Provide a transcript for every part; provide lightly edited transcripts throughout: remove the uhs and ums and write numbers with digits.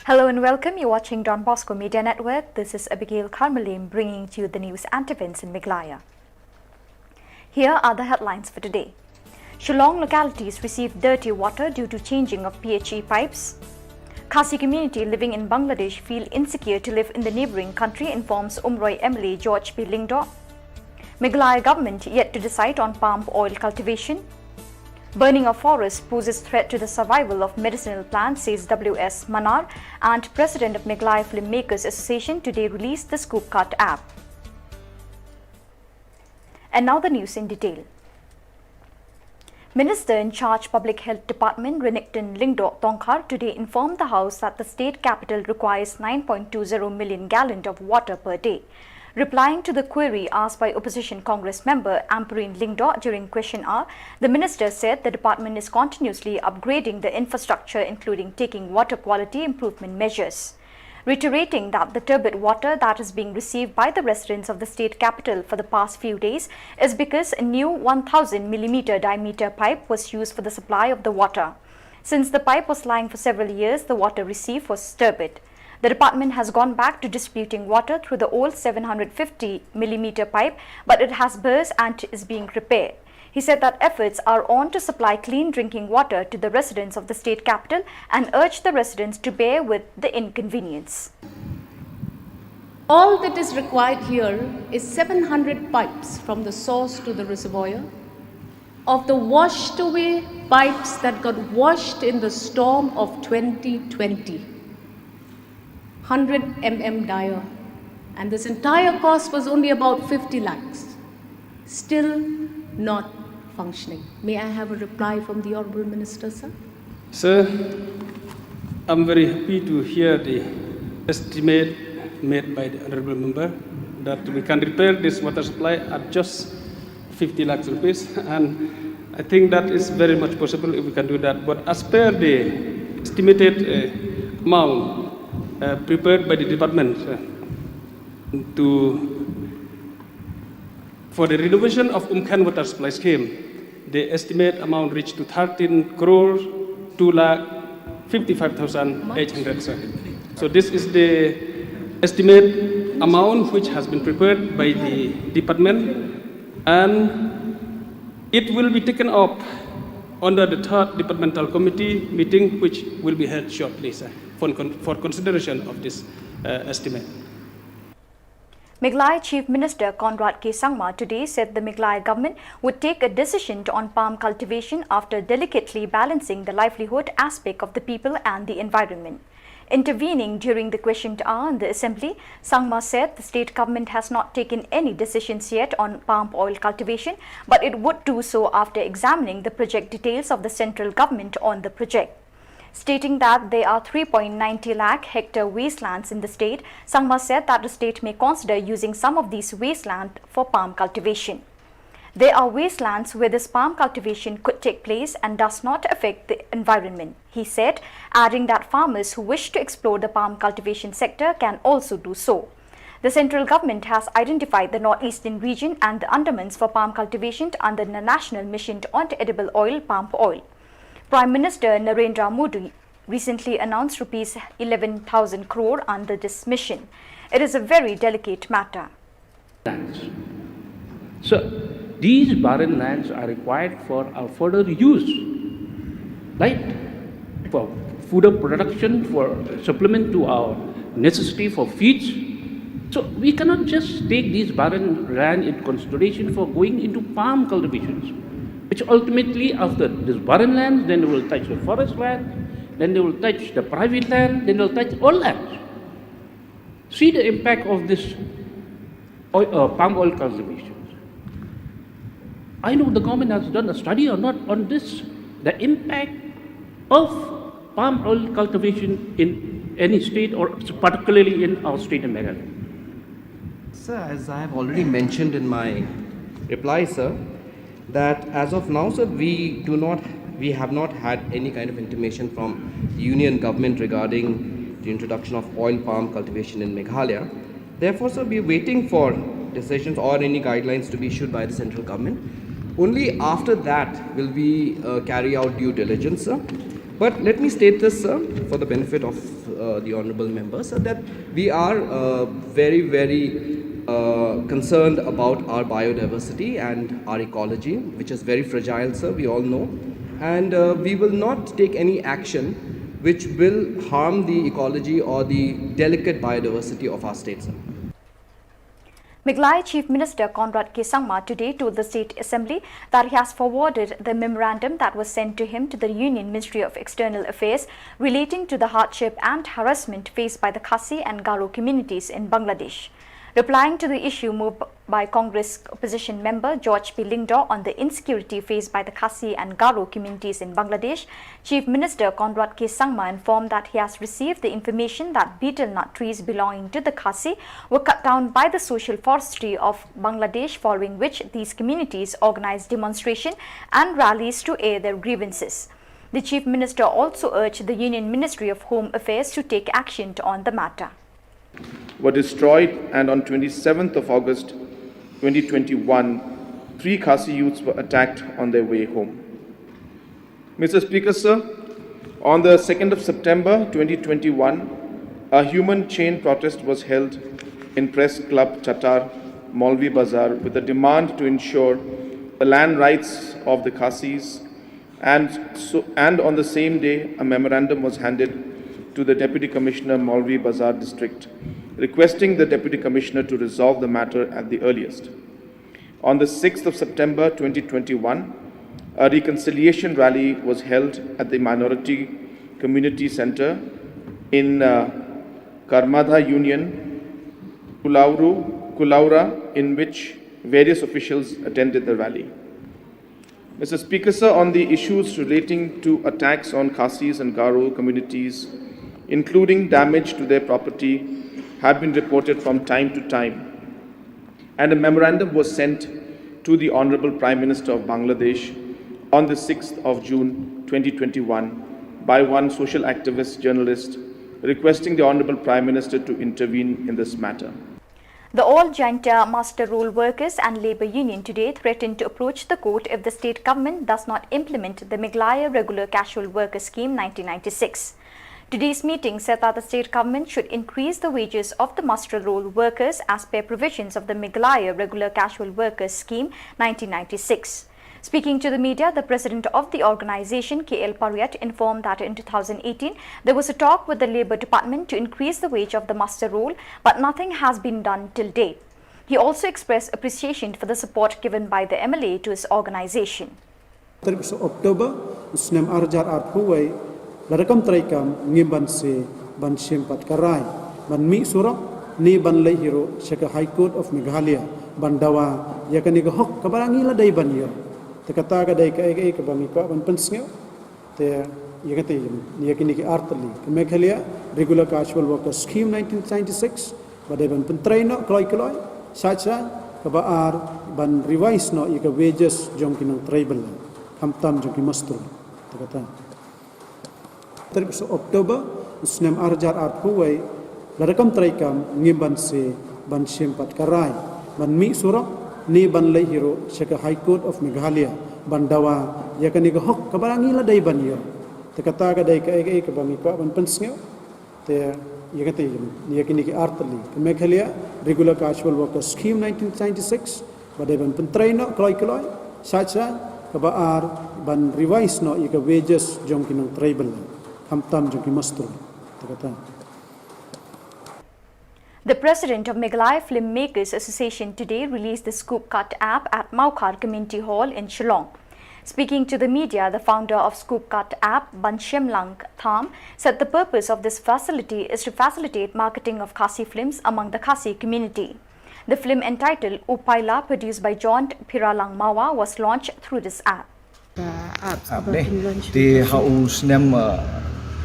Hello and welcome. You're watching Don Bosco Media Network. This is Abigail Karmalim bringing to you the news and events in Meghalaya. Here are the headlines for today. Shillong localities receive dirty water due to changing of PHE pipes. Khasi community living in Bangladesh feel insecure to live in the neighbouring country, informs Umroi MLA George P. Lingdo. Meghalaya government yet to decide on palm oil cultivation. Burning of forests poses threat to the survival of medicinal plants, says W.S. Manar, and President of Meghalaya Filmmakers Association today released the Scoop Cut app. And now the news in detail. Minister in charge Public Health Department Renekton Lingdo Tongkhar today informed the House that the state capital requires 9.20 million gallons of water per day. Replying to the query asked by opposition Congress member Ampareen Lingdo during question hour, the minister said the department is continuously upgrading the infrastructure, including taking water quality improvement measures. Reiterating that the turbid water that is being received by the residents of the state capital for the past few days is because a new 1000 mm diameter pipe was used for the supply of the water. Since the pipe was lying for several years, the water received was turbid. The department has gone back to distributing water through the old 750 mm pipe, but it has burst and is being repaired. He said that efforts are on to supply clean drinking water to the residents of the state capital and urged the residents to bear with the inconvenience. All that is required here is 700 pipes from the source to the reservoir. Of the washed away pipes that got washed in the storm of 2020, 100 mm dia, and this entire cost was only about 50 lakhs, still not functioning. May I have a reply from the Honourable Minister, sir? Sir, I'm very happy to hear the estimate made by the Honourable Member that we can repair this water supply at just 50 lakhs rupees, and I think that is very much possible if we can do that. But as per the estimated amount prepared by the department for the renovation of Umkhan water supply scheme, the estimate amount reached to 13 crore 2,55,800. So this is the estimate amount which has been prepared by the department, and it will be taken up under the third departmental committee meeting, which will be held shortly, sir, for consideration of this estimate. Meghalaya Chief Minister Conrad K. Sangma today said the Meghalaya government would take a decision on palm cultivation after delicately balancing the livelihood aspect of the people and the environment. Intervening during the question hour in the Assembly, Sangma said the state government has not taken any decisions yet on palm oil cultivation, but it would do so after examining the project details of the central government on the project. Stating that there are 3.90 lakh hectare wastelands in the state, Sangma said that the state may consider using some of these wasteland for palm cultivation. There are wastelands where this palm cultivation could take place and does not affect the environment, he said, adding that farmers who wish to explore the palm cultivation sector can also do so. The central government has identified the northeastern region and the Andamans for palm cultivation under the National Mission on Edible Oil, Palm Oil. Prime Minister Narendra Modi recently announced Rs 11,000 crore under this mission. It is a very delicate matter. So, these barren lands are required for our further use, right? For food production, for supplement to our necessity for feeds. So, we cannot just take these barren land in consideration for going into palm cultivations, which ultimately, after this barren land, then they will touch the forest land, then they will touch the private land, then they will touch all lands. See the impact of this palm oil cultivation. I know the government has done a study or not on this, the impact of palm oil cultivation in any state, or particularly in our state in Meghalaya. Sir, as I have already mentioned in my reply, sir, that as of now, sir, we have not had any kind of intimation from the union government regarding the introduction of oil palm cultivation in Meghalaya. Therefore, sir, we are waiting for decisions or any guidelines to be issued by the central government. Only after that will we carry out due diligence, sir. But let me state this, sir, for the benefit of the honorable members, that we are very concerned about our biodiversity and our ecology, which is very fragile, sir, we all know. And we will not take any action which will harm the ecology or the delicate biodiversity of our state, sir. Meghalaya Chief Minister Conrad K. Sangma today told the State Assembly that he has forwarded the memorandum that was sent to him to the Union Ministry of External Affairs relating to the hardship and harassment faced by the Khasi and Garo communities in Bangladesh. Replying to the issue moved by Congress opposition member George P. Lingdor on the insecurity faced by the Khasi and Garo communities in Bangladesh, Chief Minister Conrad K. Sangma informed that he has received the information that betel nut trees belonging to the Khasi were cut down by the Social Forestry of Bangladesh, following which these communities organized demonstration and rallies to air their grievances. The Chief Minister also urged the Union Ministry of Home Affairs to take action on the matter. Were destroyed, and on 27th of August 2021, 3 Khasi youths were attacked on their way home. Mr. Speaker, sir, on the 2nd of September 2021, a human chain protest was held in Press Club Chatar, Maulvi Bazar, with a demand to ensure the land rights of the Khasis, and on the same day, a memorandum was handed to the Deputy Commissioner, Maulvi Bazar District, requesting the Deputy Commissioner to resolve the matter at the earliest. On the 6th of September 2021, a reconciliation rally was held at the Minority Community Center in Karmadha Union, Kulaura, in which various officials attended the rally. Mr. Speaker, sir, on the issues relating to attacks on Khasis and Garo communities, including damage to their property, have been reported from time to time, and a memorandum was sent to the Honorable Prime Minister of Bangladesh on the 6th of June 2021 by one social activist journalist requesting the Honorable Prime Minister to intervene in this matter. The All Jaintia Master Roll Workers and Labour Union today threatened to approach the court if the state government does not implement the Meghalaya Regular Casual Worker Scheme 1996. Today's meeting said that the state government should increase the wages of the master roll workers as per provisions of the Meghalaya Regular Casual Workers Scheme 1996. Speaking to the media, the president of the organization, K.L. Pariyat, informed that in 2018, there was a talk with the Labour Department to increase the wage of the master roll, but nothing has been done till date. He also expressed appreciation for the support given by the MLA to his organization. October, Larakam traikam ngiban se ban simpat karai ban mi surok ni ban lay hero seka High Court of Meghalaya ban dawa yakani ka hok kabarangi la dai ban yo te kata ka dai ka ka ban ka ban pensnyo te yakati yakini ki artali Meghalaya Regular Casual Worker Scheme 1996 badai ban pentrai no kloi sacha ka ba ban revise no ika wages jong kinang tribal hamtam jong ki master te kata October, Usnem Arjar Arpuway, Larakam traikam ngiban se ban simpat karai ban mi surok ni ban lay hero seka High Court of Meghalaya ban dawa yakani ka hok kabarangi la dai ban yo te kata ka dai ka ban ka ban pensnyo te yakati yakini ki artali Meghalaya Regular Casual Worker Scheme 1996 badai ban pentrai no kloi sacha ka ba ban revise no ika wages jong kinang tribal The president of Meghalaya Filmmakers Association today released the Scoop Cut app at Maukhar Community Hall in Shillong. Speaking to the media, the founder of Scoop Cut app, Shillong Tham, said the purpose of this facility is to facilitate marketing of Khasi films among the Khasi community. The film entitled Upaila, produced by John Piralang Mawa, was launched through this app.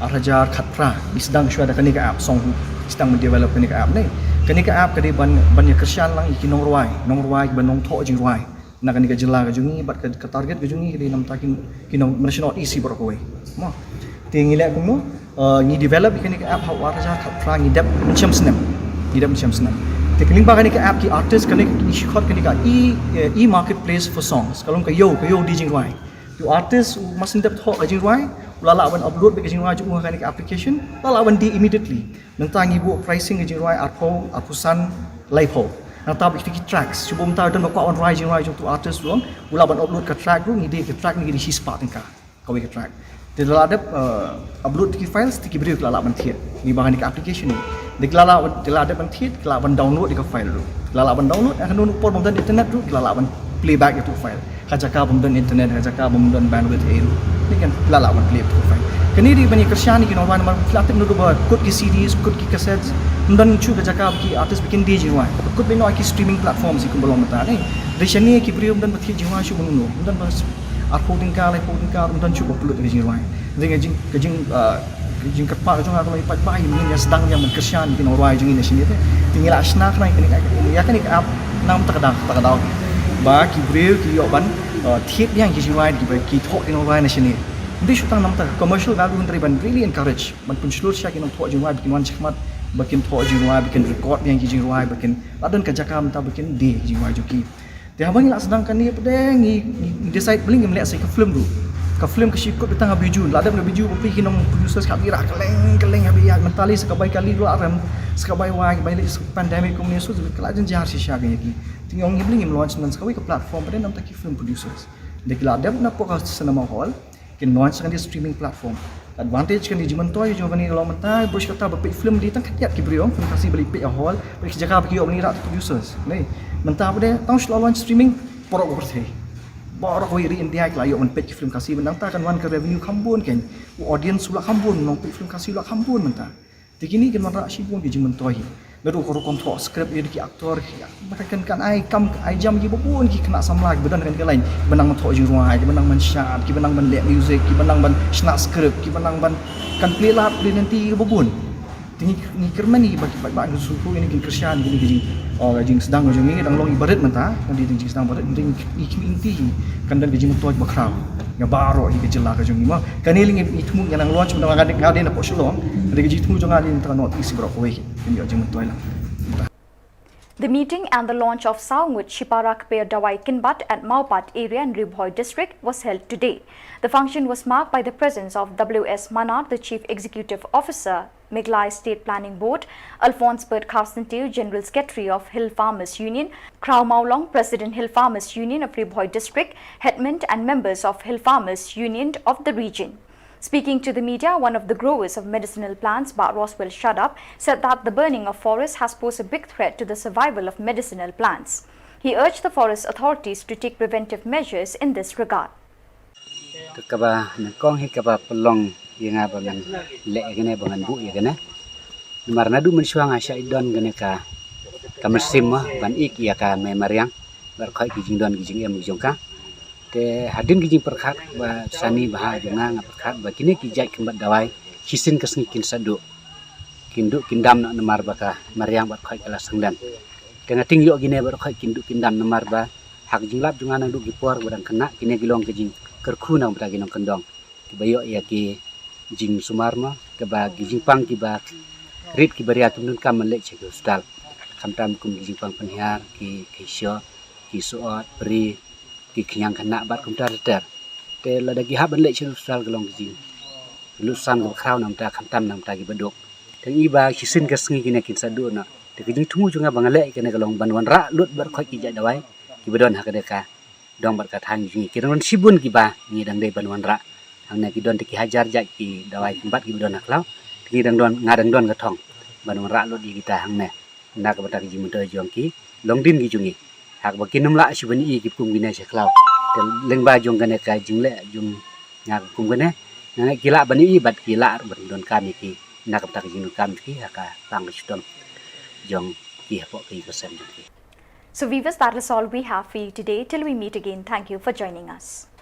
Arajar khatra isdang shwa da kanika app song isdang develop kanika app kadi ban kersian lang ikinong ruai banong tho jing ruai na kanika jela ka jungi bat ka target ka jungi kadi nam takin kinong national easy berkoi mo tingile kuno ni develop kanika app ha arajar khatra ni dap macam senam tekling ba kanika app ki artist kanika ishkhot kanika e marketplace for songs kalong ka yo di jing ruai artist masih dapat hok kajing ruai, lalawan upload kajing ruai juga kan application, lalawan di immediately. Nentang ibu pricing kajing ruai arpo, apusan, live Nantang bagi tracks, cuba mentah dan nak on ruai kajing ruai untuk artist ruang, lalawan upload ke track tu, ngide ke track ngide hispat tingkah, kau ke track. Jadi ada upload ke files, tiki beri ke lalawan tiap, ni bahan ke application ni. Jadi lalawan ada bantiat, lalawan download ke file tu. Lalawan download akan download pun dari internet tu, lalawan playback itu file. Kajaka pembentukan internet, kajaka pembentukan bandwidth itu. Ini kan lalawan play itu file. Kini di banyak kerjaan ni orang nama flatip nudu bawa kod ki CDs, kod ki cassettes, dan cu kajaka ki artis bikin DJ jiwa. Kod beno ki streaming platform si kumbalong mata ni. Dari sini ki berium dan bertiap jiwa cu menunu. Dan bas arpo tingkah, dan cu upload ke jiwa. Jadi kajing kerpak kajong atau lipat bayi ni yang sedang yang berkerjaan di orang jeng ini sini tu. Tinggal asnak na kini ya kan app nam takadang. Ba ki beriu ki yoban tiap yang ki jiwa ki thok di orang ini sini. Hindi syutang nam tak commercial galu menteri ban really encourage ban pun seluruh syak yang thok jiwa bikin wan chakmat bikin thok jiwa bikin record yang ki jiwa bikin ladan kajaka mta bikin di jiwa joki. Dia abang nak sedangkan ni pedeng ni decide beli melihat saya ke film tu. Ke film ke sikut datang habis biju. Ladan habis biju pergi kinong producer sekali rak keleng habis ya mentali sekabai kali dua aram sekabai wai balik pandemic komunis tu kelajan jar sisya gaya ki. Tinggal orang beli launch dan sekabai ke platform pada nam tak film producers. Dek ladan nak pokok cinema hall kin launch kan di streaming platform. Advantage kan di jiman toy jo bani kalau mentai bos kata berpik film di tang ketiak ki beriong film kasih beli pik hall beli jaka bagi orang ni rak producers. Nei mentah pada tang launch streaming porok berteh. Baru kau iri India ke layak menpek film kasih menang tak akan wan ke revenue kambun kan audience sulah kambun nong pek film kasih sulah kambun mentah begini kan wan rak sibun di jiman toy baru kau kontrol skrip dia di aktor mereka kan ai kam ai jam ji bopun ki kena samlag bedan kan ke lain benang mentok ji ruai ki benang mensyat ki benang ban lek music ki benang ban snack skrip ki benang ban kan play lap play nanti bopun tinggi ni kermani bagi suku ini kin kersian gini gini gajing sedang gajing ini dang long ibarat mentah kan di gajing sedang barat ini inti kan dan gajing mentua bakrau ya baru ini gejala gajing ini mah kan ini itmu yang launch menang ngade nak Shillong dari gajing itmu jangan ada tengah not isi berapa weh ini gajing mentua lah. The meeting and the launch of Saungut Shiparak Pair Dawai Kinbat at Maupat area in Ribhoi district was held today. The function was marked by the presence of W.S. Manat, the Chief Executive Officer, Meghalaya State Planning Board, Alphonse Bert Carstentiu, General Secretary of Hill Farmers Union, Krau Maulong, President Hill Farmers Union of Ribhoi district, headmen and members of Hill Farmers Union of the region. Speaking to the media, one of the growers of medicinal plants, Bat Roswell Shadup, said that the burning of forests has posed a big threat to the survival of medicinal plants. He urged the forest authorities to take preventive measures in this regard. Kaba nakong hikaba pelong yang apa dengan lek gene bangan bu ya gene. Marna du mensuang asya idon gene ka kamersim ban ik ya ka memariang berkhoi kijing don kijing em kijongka. Te hadin kijing perkhat ba sani bah jonga perkhat ba kini kijai kembat dawai kisin kesni kin sadu kinduk kindam nak nemar baka mariang bat khoi kala sangdan tengah tingyo gine bat khoi kinduk kindam nemar ba hak jinglap jonga nang duk gipor barang kena kini gilong kijing kerku nang bagi nang kendong kibayo ya ki jing sumarma ke ba kijing pang ki ba rit ki baria tunun kam lek che hospital kamtam kum kijing pang penhiar ki kisyo ki suot pri ki khiang kena bat kumtar ter te la dagi ha ban lek che hospital gelong kijing lusan ko kraw nam ta kamtam nam ta ki badok teng iba kisin ka sngi kine kin sadu na te kijing tumu junga bangale kene gelong banwan ra lut bar khoi ki ja dawai ki badon ha kadeka dong bar ka thang ji ki ron sibun ki ba ni dang dei banwan ra hang na ki don te ki hajar ja ki dawai kumbat ki badon aklaw ki dang don ngadang don ka thong banwan ra lut di kita hang ne na ka bata ki jimun te jong ki long din ki jungi hak ba kinum la sibun i ki kum gine se klaw te leng ba jong kane ka jingle jung nga kum gane na kila bani i bat kila ban don kami ki na ka bata ki jinu kam ki haka pang chton jong ki hapo ki ko sem ki. So viewers, that is all we have for you today. Till we meet again, thank you for joining us.